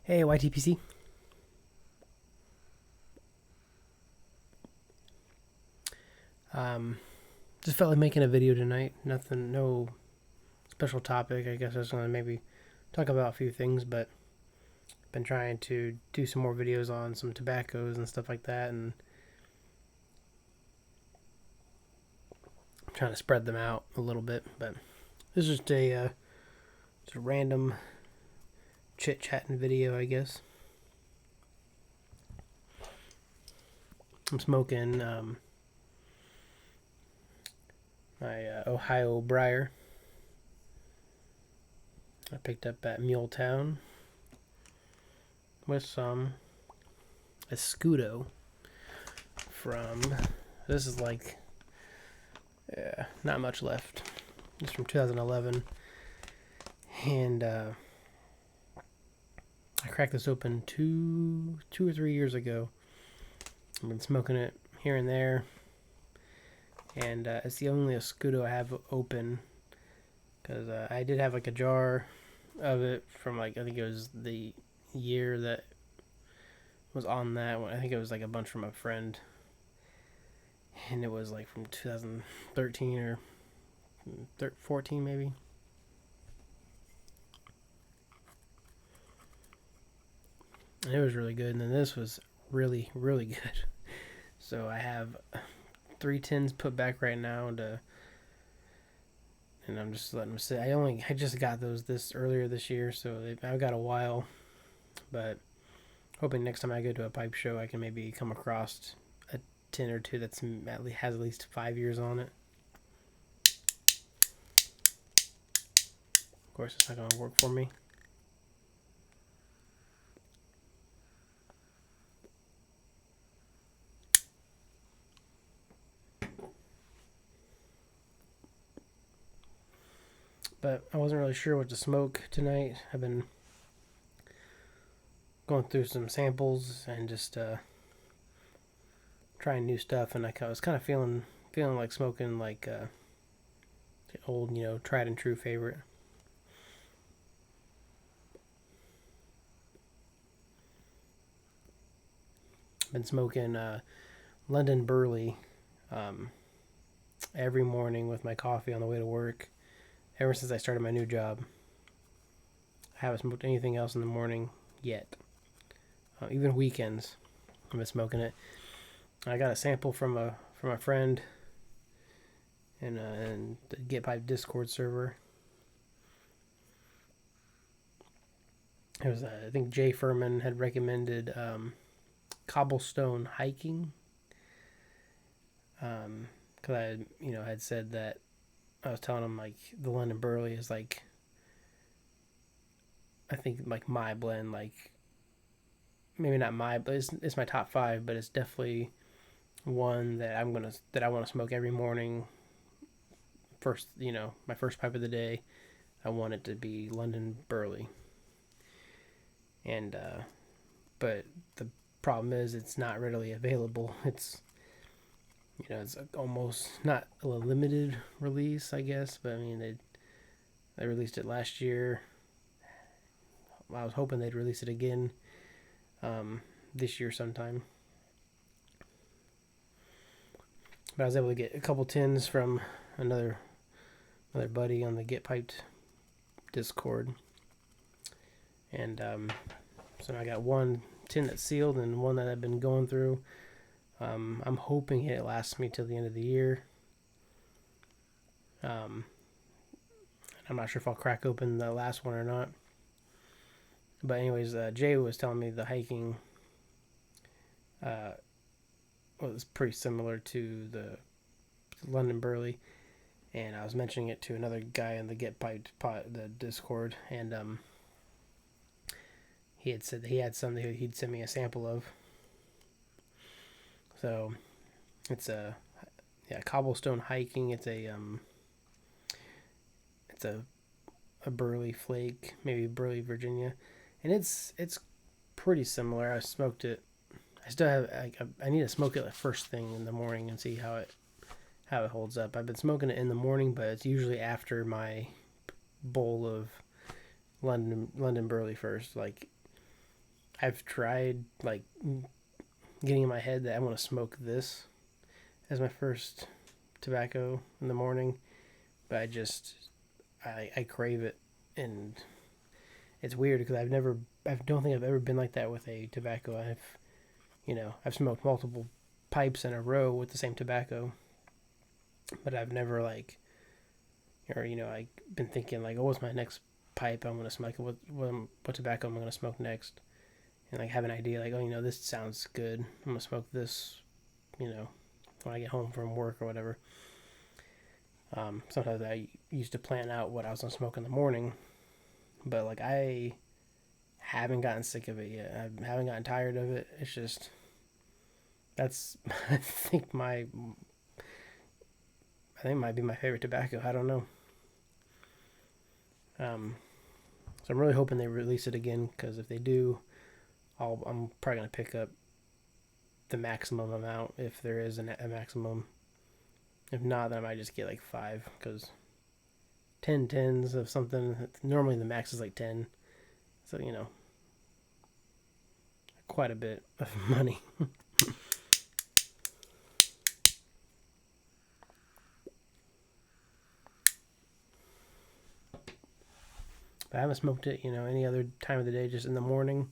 Hey, YTPC. Um, just felt like making a video tonight. Nothing, no special topic. I guess I was going to maybe talk about a few things, but been trying to do some more videos on some tobaccos and stuff like that, and trying to spread them out a little bit. But this is just a random chit chatting video, I guess. I'm smoking my Ohio Briar. I picked up at Muletown with some Escudo from. This is like, yeah, not much left. It's from 2011, and I cracked this open two or 3 years ago. I've been smoking it here and there, and it's the only Escudo I have open, because I did have like a jar of it from, like, I think it was the year that was on that one. I think it was like a bunch from a friend, and it was like from 2013 or 14 maybe. And it was really good, and then this was really, really good. So I have 3 tins put back right now and I'm just letting them sit. I just got those this earlier this year, so I've got a while. But hoping next time I go to a pipe show, I can maybe come across a tin or two that's has at least 5 years on it. Of course, it's not going to work for me. But I wasn't really sure what to smoke tonight. I've been going through some samples and just trying new stuff, and I was kind of feeling like smoking like the old, tried and true favorite. Been smoking London Burley every morning with my coffee on the way to work ever since I started my new job. I haven't smoked anything else in the morning yet. Even weekends, I've been smoking it. I got a sample from a friend in the Get Pipe Discord server. It was I think Jay Furman had recommended cobblestone hiking. Because I had said that I was telling him, like, the London Burley is like, I think, like, my blend, like, maybe not my, but it's my top 5, but it's definitely one that I want to smoke every morning. First, my first pipe of the day, I want it to be London Burley. And but the problem is it's not readily available. It's almost not a limited release, I guess, but I mean they released it last year. I was hoping they'd release it again this year sometime. But I was able to get a couple tins from another buddy on the Get Piped Discord, and so I got one tin that's sealed and one that I've been going through. I'm hoping it lasts me till the end of the year. I'm not sure if I'll crack open the last one or not. But anyways, Jay was telling me the hiking was pretty similar to the London Burley, and I was mentioning it to another guy in the Get Piped the Discord, and he had said that he had something he'd send me a sample of. So it's cobblestone hiking. It's a Burley flake, maybe Burley, Virginia, and it's pretty similar. I smoked it. I still have. I need to smoke it like first thing in the morning and see how it holds up. I've been smoking it in the morning, but it's usually after my bowl of London Burley first. Like, I've tried like getting in my head that I want to smoke this as my first tobacco in the morning, but I crave it, and it's weird because I don't think I've ever been like that with a tobacco. I've smoked multiple pipes in a row with the same tobacco, but I've never I've been thinking like, oh, what's my next pipe I'm gonna smoke? What tobacco I'm gonna smoke next? And like have an idea like, oh, this sounds good. I'm gonna smoke this, when I get home from work or whatever. Sometimes I used to plan out what I was gonna smoke in the morning, but like I haven't gotten sick of it yet. I haven't gotten tired of it. It's just that's I think it might be my favorite tobacco. I don't know. So I'm really hoping they release it again, because if they do, I'm probably gonna pick up the maximum amount if there is a maximum. If not, then I might just get like 5, because 10 tins of something. Normally the max is like 10, so quite a bit of money. But I haven't smoked it, any other time of the day, just in the morning.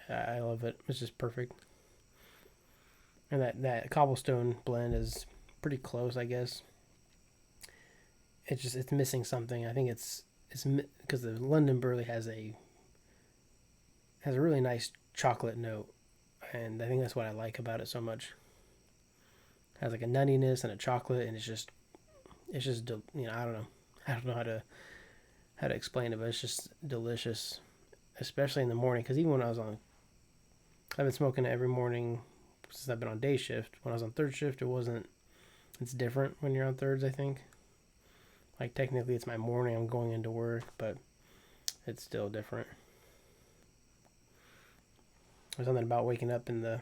I love it. It's just perfect. And that cobblestone blend is pretty close, I guess. It's missing something. I think it's because the London Burley has a really nice chocolate note, and I think that's what I like about it so much. It has like a nuttiness and a chocolate, and I don't know, how to explain it, but it's just delicious, especially in the morning. Because even when I've been smoking it every morning since I've been on day shift. When I was on third shift, it's different when you're on thirds, I think. Like technically it's my morning, I'm going into work, but it's still different. There's something about waking up in the,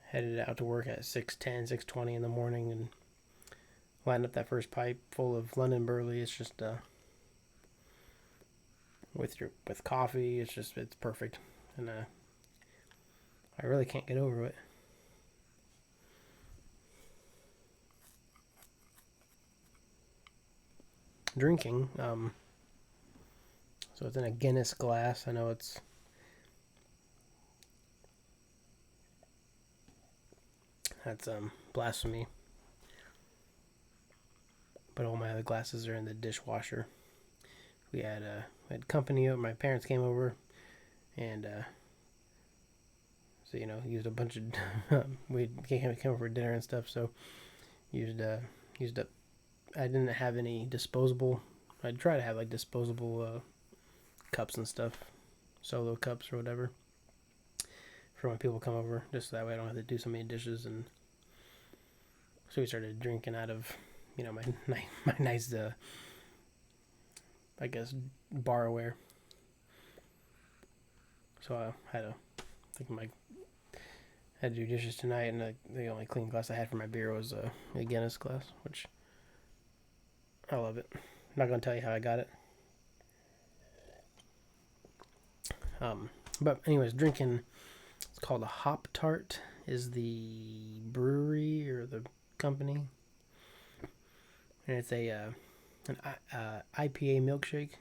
headed out to work at 6:10, 6:20 in the morning and lighting up that first pipe full of London Burley. It's just, with coffee, it's perfect. And, I really can't get over it. Drinking, so it's in a Guinness glass. I know that's blasphemy, but all my other glasses are in the dishwasher. We had company over. My parents came over, and so used a bunch of we came over for dinner and stuff. So used up. I didn't have any disposable. I try to have like disposable cups and stuff, solo cups or whatever, for when people come over, just so that way I don't have to do so many dishes. And so we started drinking out of, my nice, I guess, barware. So I had to do dishes tonight, and the only clean glass I had for my beer was a Guinness glass, which I love it. I'm not gonna tell you how I got it. But anyways, drinking. It's called a Hop Tart. Is the brewery or the company, and it's an IPA milkshake,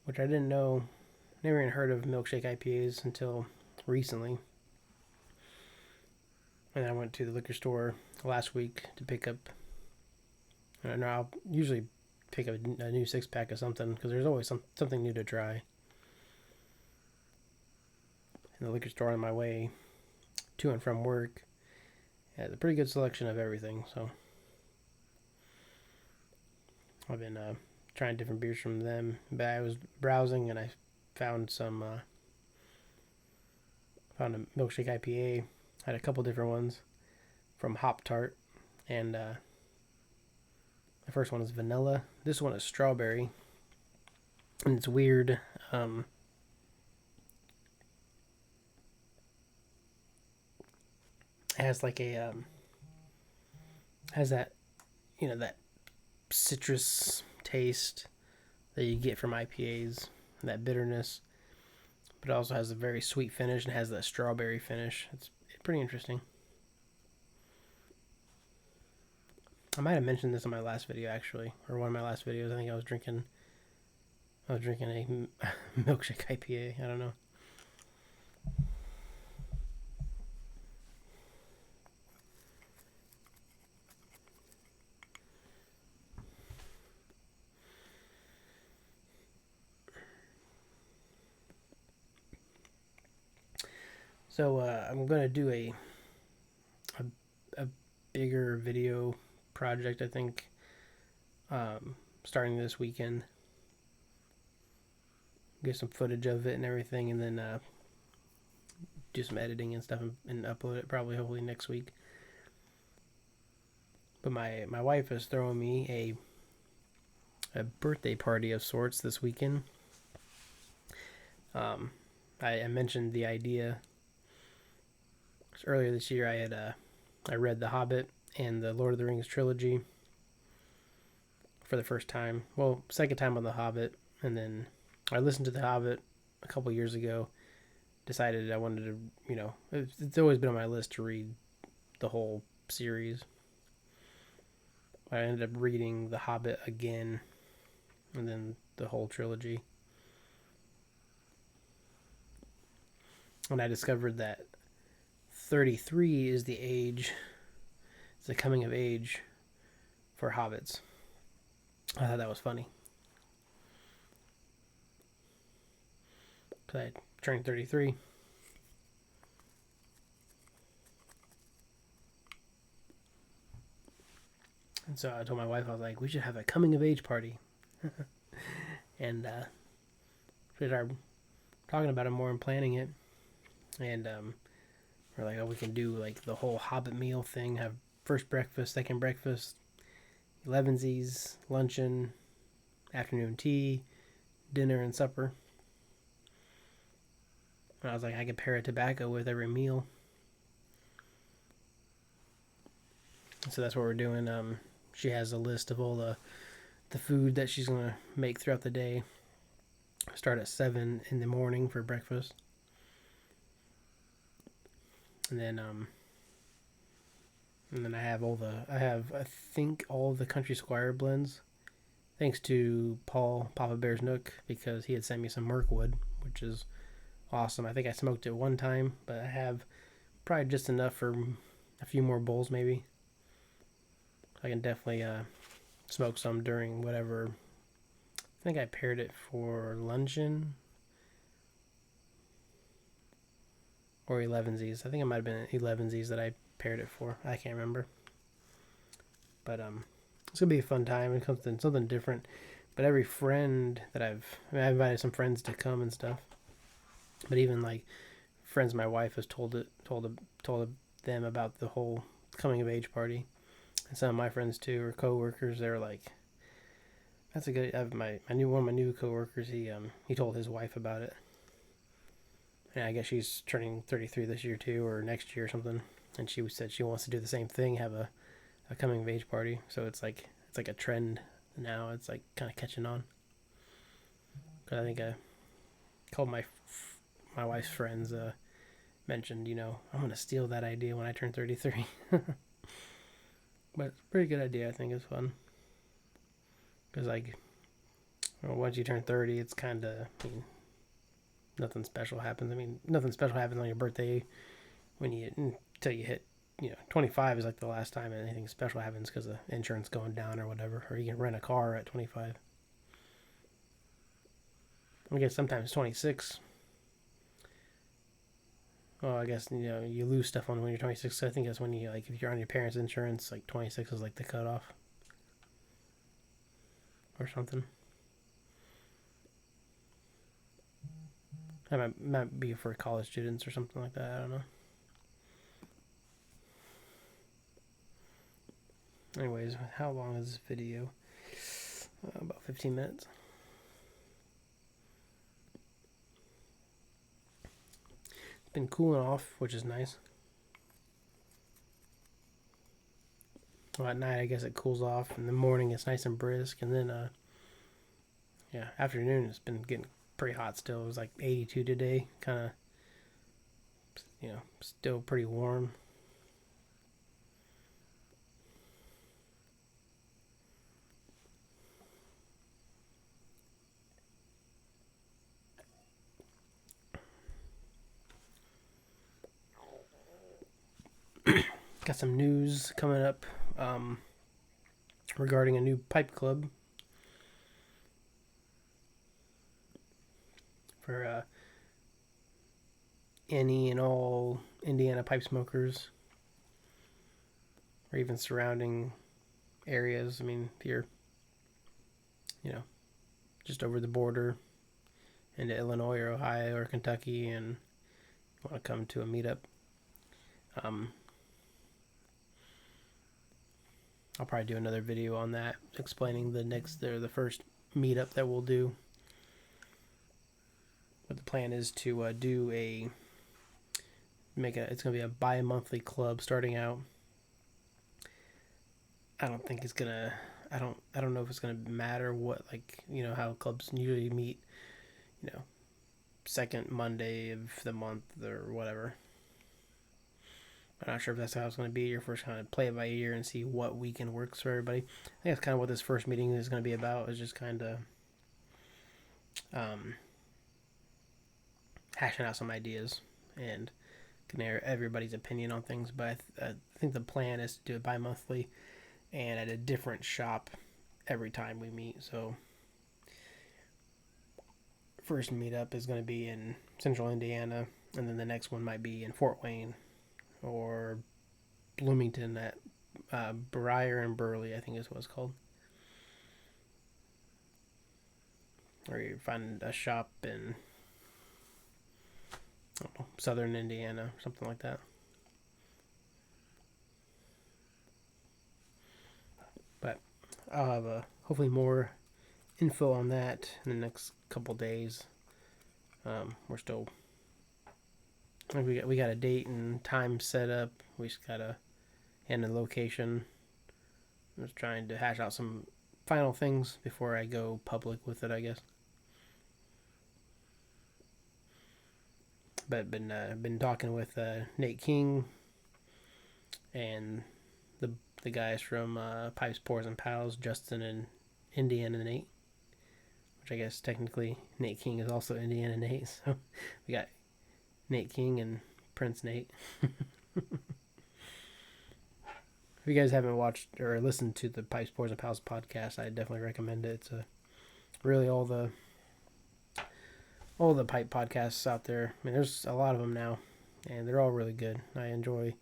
which I didn't know. Never even heard of milkshake IPAs until recently. And I went to the liquor store last week to pick up. And I'll usually pick up a new 6-pack of something, because there's always something new to try. In the liquor store on my way to and from work has a pretty good selection of everything. So I've been trying different beers from them. But I was browsing and I found found a milkshake IPA. Had a couple different ones from Hop Tart, and the first one is vanilla. This one is strawberry, and it's weird. It has like has that, that citrus taste, that you get from IPAs, that bitterness, but it also has a very sweet finish and has that strawberry finish. It's pretty interesting. I might have mentioned this in my last video, actually, or one of my last videos. I think I was drinking a milkshake IPA. I don't know. So I'm gonna do a bigger video project, I think, starting this weekend. Get some footage of it and everything, and then do some editing and stuff, and upload it probably hopefully next week. But my wife is throwing me a birthday party of sorts this weekend. I mentioned the idea earlier this year. I read The Hobbit and the Lord of the Rings trilogy for the first time. Well, second time on The Hobbit, and then I listened to The Hobbit a couple years ago. Decided I wanted to, it's always been on my list to read the whole series. I ended up reading The Hobbit again, and then the whole trilogy. And I discovered that 33 is the age, it's the coming of age for hobbits. I thought that was funny. Because I turned 33. And so I told my wife, I was like, we should have a coming of age party. And we started talking about it more and planning it. And we're like, oh, we can do like the whole Hobbit meal thing, have first breakfast, second breakfast, 11sies, luncheon, afternoon tea, dinner, and supper. And I was like, I could pair a tobacco with every meal. So that's what we're doing. She has a list of all the food that she's going to make throughout the day. Start at 7 in the morning for breakfast. And then I have I think all of the Country Squire blends, thanks to Paul Papa Bear's Nook, because he had sent me some Mirkwood, which is awesome. I think I smoked it one time, but I have probably just enough for a few more bowls maybe. I can definitely smoke some during whatever. I think I paired it for luncheon or 11sies. I think it might have been 11sies that I paired it for. I can't remember. But it's gonna be a fun time. It comes to something different. But every friend that I've invited some friends to come and stuff. But even like friends my wife has told them about the whole coming of age party. And some of my friends too, or coworkers, they're like, that's a good. One of my new coworkers, he told his wife about it. And I guess she's turning 33 this year too, or next year or something. And she said she wants to do the same thing, have a coming of age party. So it's like a trend now. It's like kind of catching on. Cause I think I called my wife's friends, mentioned, I'm gonna steal that idea when I turn 33. But it's a pretty good idea. I think it's fun. Cause once you turn 30, it's kind of, nothing special happens. Nothing special happens on your birthday until you hit, 25 is like the last time anything special happens because of insurance going down or whatever. Or you can rent a car at 25. I guess sometimes 26. Well, I guess, you lose stuff when you're 26. So I think that's when you, if you're on your parents' insurance, 26 is the cutoff. Or something. That might be for college students or something like that. I don't know. Anyways, how long is this video? About 15 minutes. It's been cooling off, which is nice. Well, at night, I guess it cools off. In the morning, it's nice and brisk. And then yeah, afternoon it's been getting pretty hot still. It was like 82 today, kind of, still pretty warm. Got some news coming up regarding a new pipe club for any and all Indiana pipe smokers, or even surrounding areas. I mean, if you're, just over the border into Illinois or Ohio or Kentucky and want to come to a meetup, I'll probably do another video on that, explaining the first meetup that we'll do. But the plan is to it's gonna be a bi-monthly club starting out. I don't think it's gonna. I don't know if it's gonna matter what, how clubs usually meet, second Monday of the month or whatever. I'm not sure if that's how it's going to be. You're first kind of play it by ear and see what weekend works for everybody. I think that's kind of what this first meeting is going to be about. Is just kind of hashing out some ideas and getting everybody's opinion on things. But I think the plan is to do it bi-monthly and at a different shop every time we meet. So first meetup is going to be in Central Indiana, and then the next one might be in Fort Wayne or Bloomington at Breyer and Burley, I think is what it's called. Or you find a shop in Southern Indiana, something like that. But I'll have hopefully more info on that in the next couple days. We're still, we got a date and time set up. We just gotta, and a location. I'm just trying to hash out some final things before I go public with it, I guess. But been talking with Nate King and the guys from Pipes, Pours, and Pals, Justin and Indiana Nate, which I guess technically Nate King is also Indiana Nate. So we got Nate King and Prince Nate. If you guys haven't watched or listened to the Pipes, Pours, and Pals podcast, I definitely recommend it. It's really all the pipe podcasts out there. I mean, there's a lot of them now, and they're all really good. I enjoy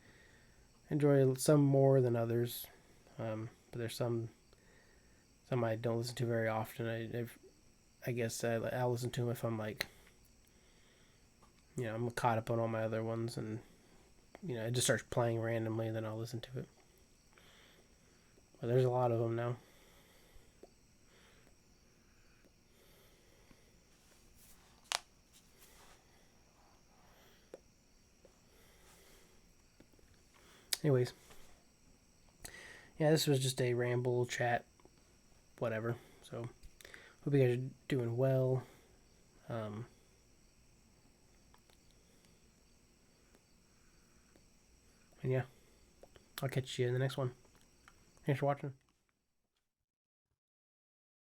some more than others, but there's some I don't listen to very often. I guess I'll listen to them if I'm like, I'm caught up on all my other ones, and it just starts playing randomly, and then I'll listen to it. But there's a lot of them now. Anyways, yeah, this was just a ramble chat, whatever. So, hope you guys are doing well. And yeah, I'll catch you in the next one. Thanks for watching.